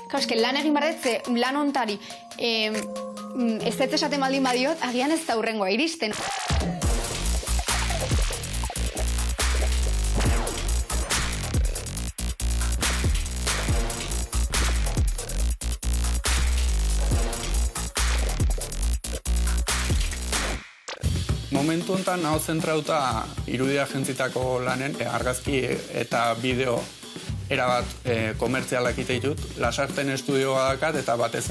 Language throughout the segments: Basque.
Eske lan egin behar dut, lan ontari ez ez esaten baldin badiot, agian ez da hurrengoa iristen. Momentu honetan hau zentrauta irudia agentzitako lanen, argazki eta bideo erabat komertzialak ite ditut. Lasarten estudioa dakat eta batez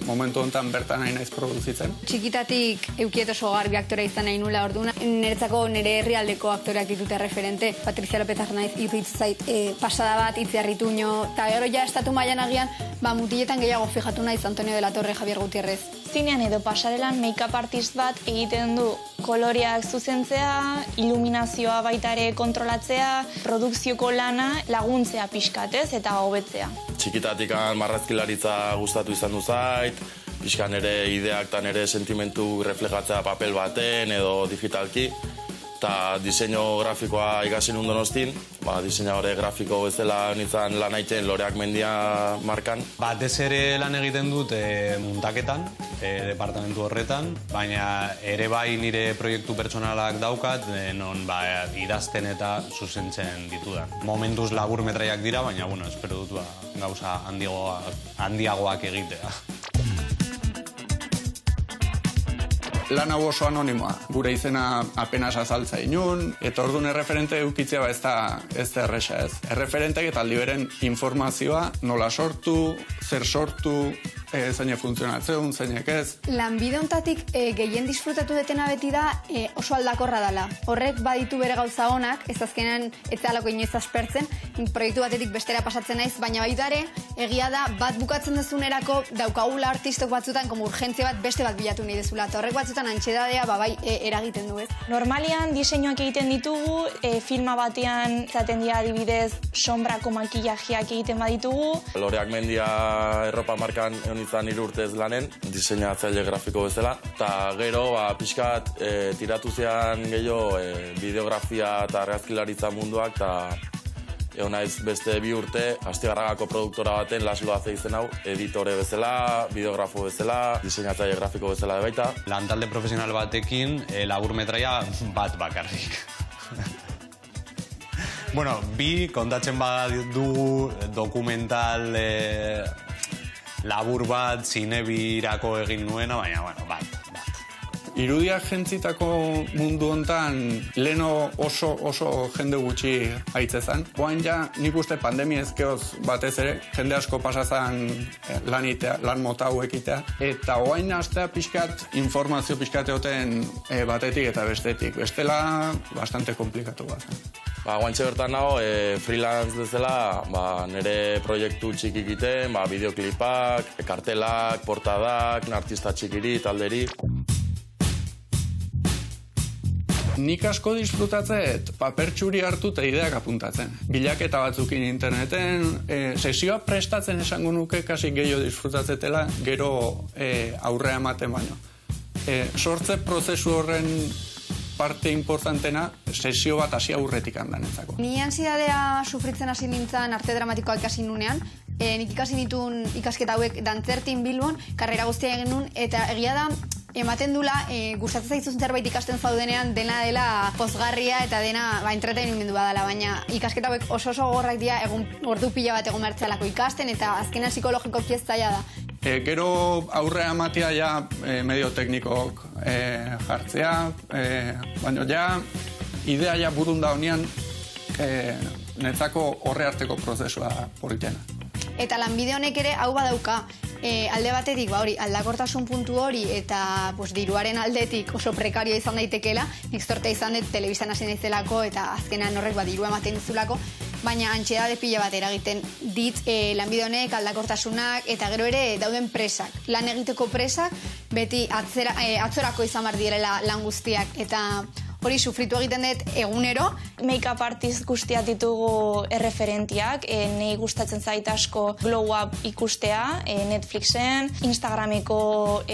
momentu honetan bertan nahi naiz produzitzen. Txikitatik eukiet oso garbi aktorea izan nahi nula orduan. Niretzako nire herrialdeko aktoreak ditute referente. Patrizia López Arnaiz irritz zait pasada bat, Itziarrituño, eta gero ja estatu mailan agian, mutiletan gehiago fijatu naiz Antonio de la Torre, Javier Gutiérrez. Zinean edo pasarelan make-up artist bat egiten du koloreak zuzentzea, iluminazioa baita ere kontrolatzea, produkzioko lana laguntzea pixkatez eta hobetzea. Txikitatik marrazkilaritza gustatu izan du zait, pixkan ere ideak eta nire sentimentu reflejatzea papel baten edo digitalki, eta diseinu grafikoa ikasi nun Donostin, diseinadore grafiko bezala nintzen lan egiten Loreak Mendia markan. Batez ere lan egiten dut muntaketan, departamentu horretan, baina ere bai nire proiektu pertsonalak daukat, non idazten eta zuzentzen ditudan. Momentuz labur metraiak dira, baina espero dut gauza handiagoak egitea. Lan hau oso anonimoa, gure izena apenas azaltza inun, eta orduan erreferente eukitzea ez da erresa ez. Erreferentek eta aldi beren informazioa nola sortu, zer sortu, zeine funtzionatzen, zeinek ez. Lanbide hontatik gehien disfrutatu detena beti da oso aldakorra dela. Horrek baditu bere gauza honak, ez azkenan ez alako inoiz aspertzen, proiektu batetik bestera pasatzen naiz, baina baita ere, egia da bat bukatzen dezunerako daukagula artistok batzutan como urgentzia bat beste bat bilatu nahi dezula. Eta horrek batzutan antxedadea bai eragiten du ez. Normalian diseinuak egiten ditugu, filma batean zaten dira adibidez sombrako makillajeak egiten baditugu. Loreak Mendia erropa markan izan 3 urtez lanen, diseinatzaile grafiko bezala, eta gero pixkat tiratu zean gehiago bideografia eta argazkilaritza munduak, eta naiz beste 2 urte, Astigarragako produktora baten Laslo Aze izen hau, editore bezala, bideografo bezala, diseinatzaile grafiko bezala baita. Lantalde profesional batekin labur metraia bat bakarrik. Bueno, bi kontatzen badu dokumental labur bat, zinebirako egin nuena, baina, bat. Irudia agentzitako mundu hontan leno oso jende gutxi aitzezan. Oain ja, nik uste pandemia ezkeoz batez ere, jende asko pasazan lan mota hau ekitea. Eta oain astea informazio pixkat egoten batetik eta bestetik. Bestela, bastante komplikatu bat. Guantxe bertan nago, freelance bezala, nire proiektu txiki egiten, bideoklipak, kartelak, portadak, artista txikiri, talderi. Nik asko disfrutatzet paper txuri hartu eta ideak apuntatzen. Bilaketa batzukin interneten, sesioa prestatzen esango nuke kasi gehiago disfrutatzetela, gero aurrea ematen baino. Sortze prozesu horren parte importantena, sesio bat hasi aurretik handanetzako. Ni ansiedadea sufritzen hasi nintzen arte dramatikoa ikasi nunean, nik ikasi nituen ikasketa hauek dantzertin Bilbon, karrera guztia egin nun, eta egia da, ematen dula, gustatzen zaizun zerbait ikasten zaudenean dena dela pozgarria eta dena entretenimendu badala, baina ikasketa hauek oso gorrak dira ordu pila bat egon bertzelako ikasten eta azkenean psikologikoki ez zaila da. Gero aurrea ematea ja medio teknikok jartzea, baina ja idea ja burun da honean netzako horre arteko prozesua politena. Eta lanbide honek ere hau badauka, alde batetik aldakortasun puntu hori eta diruaren aldetik oso prekarioa izan daitekela, nik zortea izan dut telebistan hasi naizelako eta azkenan horrek dirua ematen dizulako, baina antsiedade pila bat eragiten dit lanbide honek, aldakortasunak eta gero ere dauden presak. Lan egiteko presak beti atzorako izan behar direla lan guztiak eta hori sufritu egiten dut egunero. Make-up artist guztiak ditugu erreferentiak, nahi gustatzen zait asko Glow Up ikustea, Netflixen, Instagrameko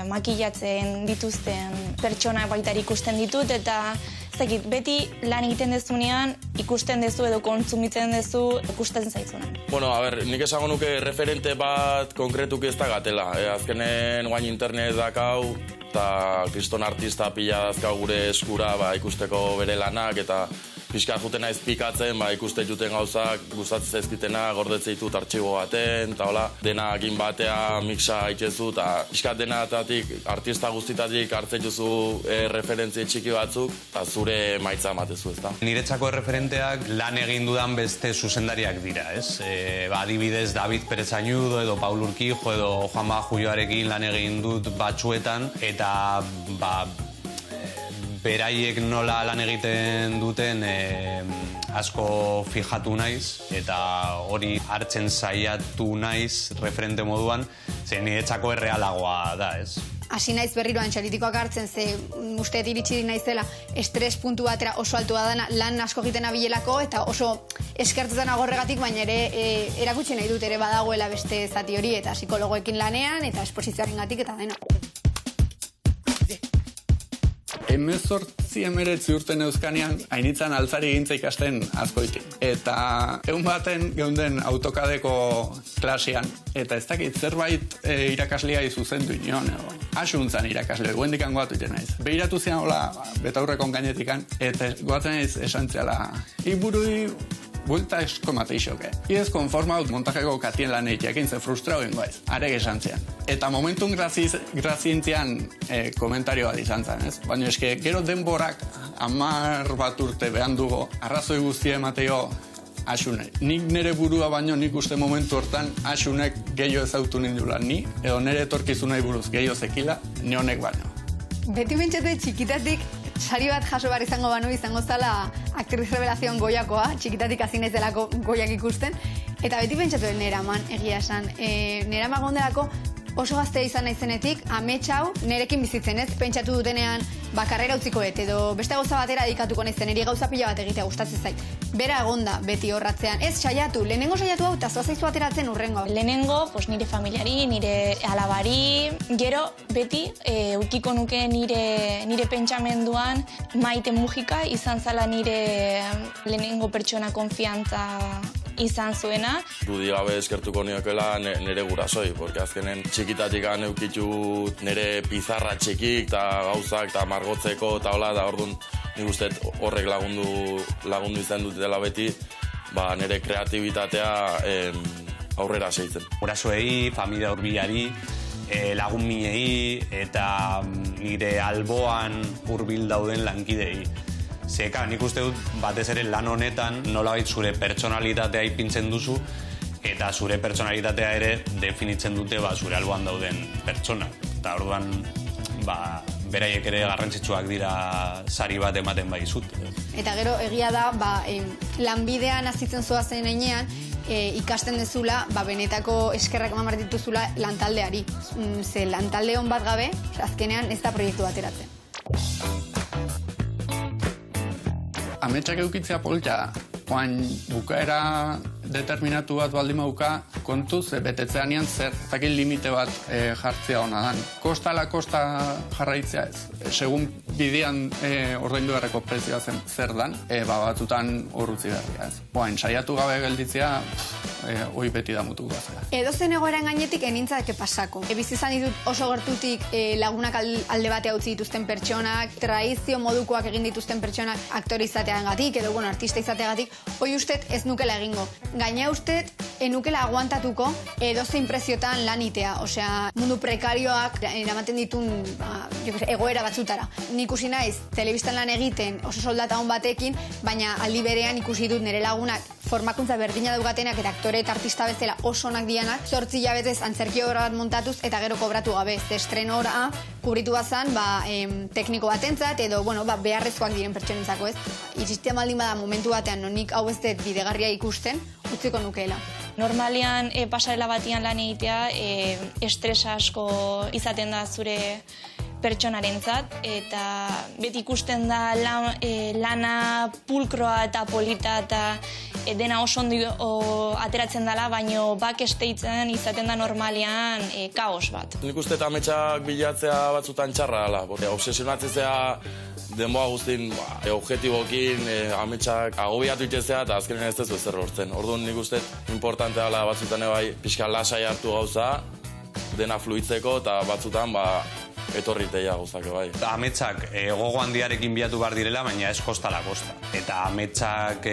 makillatzen dituzten pertsonak baita ikusten ditut, eta zekit, beti lan egiten dezunean, ikusten dezu edo kontsumitzen dezu, ikusten zaizunan. Bueno, nik esango nuke referente bat konkretuki ez da gatela. Azkenen guain internet dakau, eta kriston artista pila dazkau gure eskura ikusteko bere lanak, eta pixka juten naiz pikatzen, ikuste juten gauzak, gustatzen zaizkitena, gordetzen ditut artxibo baten, eta hola, dena egin batea, mixa itxezu, eta pixka denatatik, artista guztitatik hartzen duzu referentzia txiki batzuk, eta zure maitza ematezu, ezta. Niretzako referenteak lan egin dudan beste zuzendariak dira, ez? Adibidez, David Pérez Añudo edo Paul Urquijo edo Juanma Julioarekin lan egin dut batzuetan, eta beraiek nola lan egiten duten asko fijatu naiz, eta hori hartzen saiatu naiz referente moduan, ze niretzako errealagoa da, ez? Hasi naiz berriro antxaritikoak hartzen, ze usteet iritsi naizela estres puntu batera oso altua dana, lan asko egiten abilelako, eta oso eskertzen agorregatik, baina ere erakutsi nahi dut ere badagoela beste zati hori, eta psikologoekin lanean, eta esposizioarengatik eta dena. 19 urten euskanean, hainitzan altzari gintza ikasten askoitik. Eta egun baten geunden autokadeko klasean, eta ez dakit zerbait irakaslea izuzendu inion, asuntzan irakaslea, guendikan goatu iten naiz. Behiratu zian hola, betaurrekon gainetikan, eta goatzen naiz esan txela, iburui buelta esko mateixoke. Iez konformaut montajeko katien lan egiteak ze frustrau ingoaz, arek esan zian. Eta momentun grazientzian komentario bat izan zen, ez? Baina eske, gero denborak 10 bat urte behan dugu, arrazoi guztia emateo Asune. Nik nire burua baino nik uste momentu hortan Asunek gehiago ezautu nindula ni, edo nire etorkizunai buruz gehiago zekila, ni honek baino. Beti bentsatu txikitatik sari bat jaso behar izango zala aktriz revelazion Goyakoa, txikitatik hasi naiz delako Goyak ikusten, eta beti pentsatu neraman, egia esan, nerama gondelako oso gaztea izan naizenetik, amets hau nerekin bizitzen ez, pentsatu dutenean bakarrera utzikoet, edo beste gauza batera dedikatuko naizen, niri gauza pila bat egitea gustatzen zait. Bera egonda beti horratzean, ez saiatu, lehenengo saiatu hau, eta zoazaizu ateratzen urrengo. Lehenengo, nire familiari, nire alabari, gero beti ukiko nuke nire pentsamenduan Maite Mujika izan zala nire lehenengo pertsona konfiantza izan zuena. Dudi gabe eskertuko niokela nire gurasoi, porque azkenen txikitatik eukitzu nire pizarra txikik eta gauzak eta margotzeko eta hola, da orduan nik uste horrek lagundu izan dut dela beti, nire kreatibitatea aurrera seitzen. Gurasoei, familia hurbilari, lagun minei eta nire alboan hurbil dauden lankidei. Zeka, nik uste dut batez ere lan honetan nolabait zure pertsonalitatea ipintzen duzu eta zure pertsonalitatea ere definitzen dute zure alboan dauden pertsonak. Eta orduan, beraiek ere garrantzitsuak dira sari bat ematen baizut. Eta gero egia da, lanbidean azitzen zoazen enean, ikasten dezula, benetako eskerrak eman behar dituzula lantaldeari. Ze lantalde hon bat gabe, azkenean ez da proiektu bateratzen. Ametsak eukitzea polta, oain bukaera determinatu bat baldin mauka, kontuz betetzeanean zer, takil limite bat jartzea hona dan. Kosta la kosta jarraitzea ez. Segun bidean ordaindu beharreko prezioa zer dan, batzutan horrutzi berria ez. Oain, saiatu gabe gelditzea, hoi beti da mutuko bazera. Edozen egoeran gainetik enintzake pasako. Bizi izan ditut oso gertutik lagunak alde batea utzi dituzten pertsonak, tradizio modukoak egin dituzten pertsonak aktore izateagatik edo artista izateagatik, hoi ustet ez nukela egingo. Gaina ustet enukela aguantatuko edozein preziotan lanitea, osea, mundu prekarioak eramaten ditun egoera batzutara. Nik ikusi naiz, telebistan lan egiten oso soldata hon batekin, baina aldi berean ikusi dut nire lagunak formakuntza berdina daugatenak eta aktore eta artista bezala oso onak dianak, 8 hilabetez antzerki obra bat montatuz eta gero kobratu gabe. Estrenora kubritu bazan, tekniko batentzat edo, beharrezkoak diren pertsonentzako ez. Iristea maldin bada momentu batean, nonik hau ez dut bidegarria ikusten, utziko nukeela. Normalian pasarela batian lan egitea, estresa asko izaten da zure pertsonarentzat, eta beti ikusten da lana pulkroa eta polita eta dena oso ondo ateratzen dela, baino backstageen izaten da normalean kaos bat. Nik uste eta ametsak bilatzea batzutan txarra dela, obsesionatzea denboa guztin objektibokin ametsak agobiatu itezea eta azkenen ez ez ezer lortzen. Orduan nik uste importantea dela batzutan ebai pixka lasai hartu gauza, dena fluitzeko eta batzutan etorriteia gauzak bai. Ametsak gogo handiarekin bilatu behar direla, baina ez kostala kosta. Eta ametsak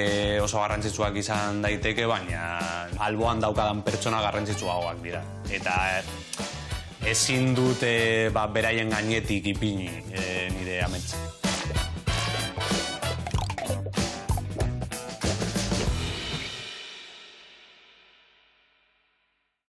oso garrantzitsuak izan daiteke, baina alboan daukadan pertsona garrantzitsuagoak dira. Eta ezin dut beraien gainetik ipini nire ametsak.